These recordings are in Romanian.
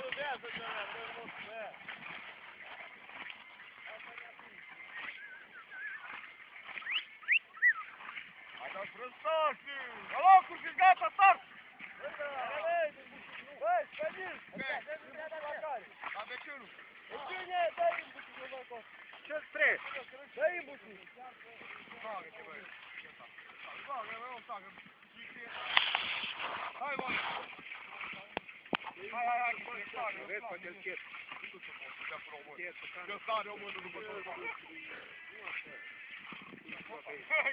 saludează, Joana, hai da frăstași! Alo, curși gata, start! Băi, spădil! La vecinul! Vecine, dă-i imbusul, nu văd acolo! Ce-ți trebuie? Dă-i imbusul! Bagă-te, băi! Bagă, băi, o sagă! Hai, bă! Hai, vezi pe cel chet! Eu sare o mână după tot!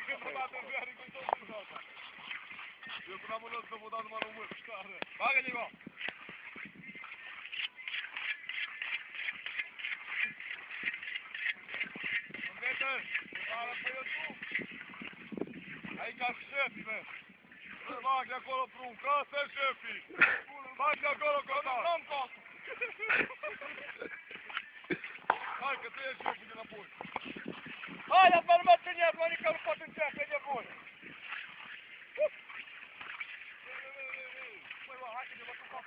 Câteodată viare cu tot din asta! Eu când am mână să vă dau numai român! Bagă-te, bă! Pe YouTube. Aici șefii, bă! Îl bag de acolo prunc, ăsta e șefii! Bag de acolo că n-am pasul! Hai că tu ești șefii dinapoi! Hai, dar mă țineți, mă, nică nu pot începe, pe de bun! Băi, bă, hai că de vă tu fac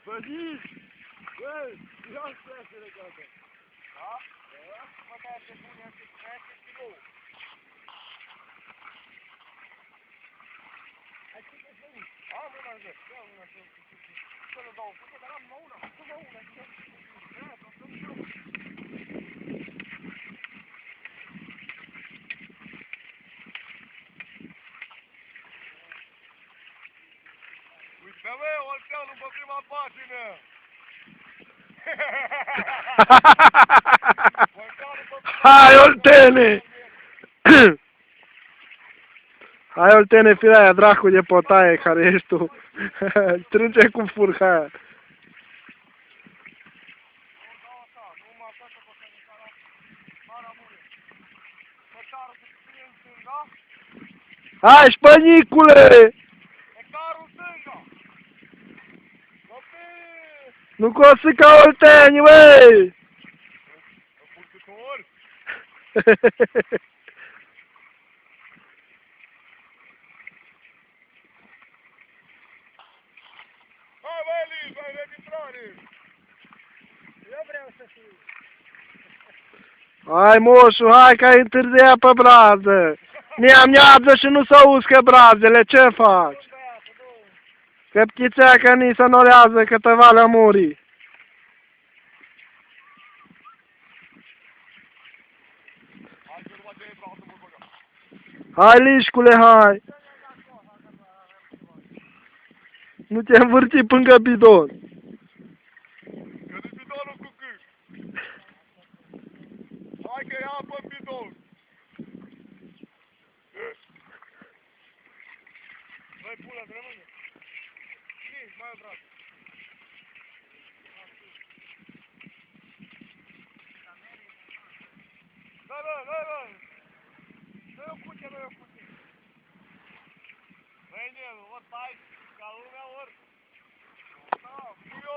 bă, zici! Băi, ia-mi șefele, gata! Da? Mă, da, ce bune, ce kilou! Hai, ce te-ai venit? Am una, ză! Ia una, ză! Să le dau, dar am numai una! Numai una, ză! Uite, bă, Olteanu pe prima pagină! Hai, Oltene! Hai, Oltene, firea aia, dracu de potaie care ești tu. Strânge cu furca aia. Hai, șpănicule! Nu cosi ca Olteni, băi! Hai, băi, Liz, băi, registrare! Eu vreau să fiu! Hai, moșu, hai că ai întârziat pe brază! Ne-am neadză și nu s-o uscă brazele, ce faci? Că ptițea că ni se norează că te va muri. Hai, lișcule, hai! Nu te învârti până bidon. Că de bidonul cu cât? Hai că e apă în bidon. Băi, pula, de rămâne. Nici, mai drag. Dă, bă, dă, bă! Dă-i o cutie, dă-i o cutie. Băi, Nelu, ori stai ca lumea, ori... Da, eu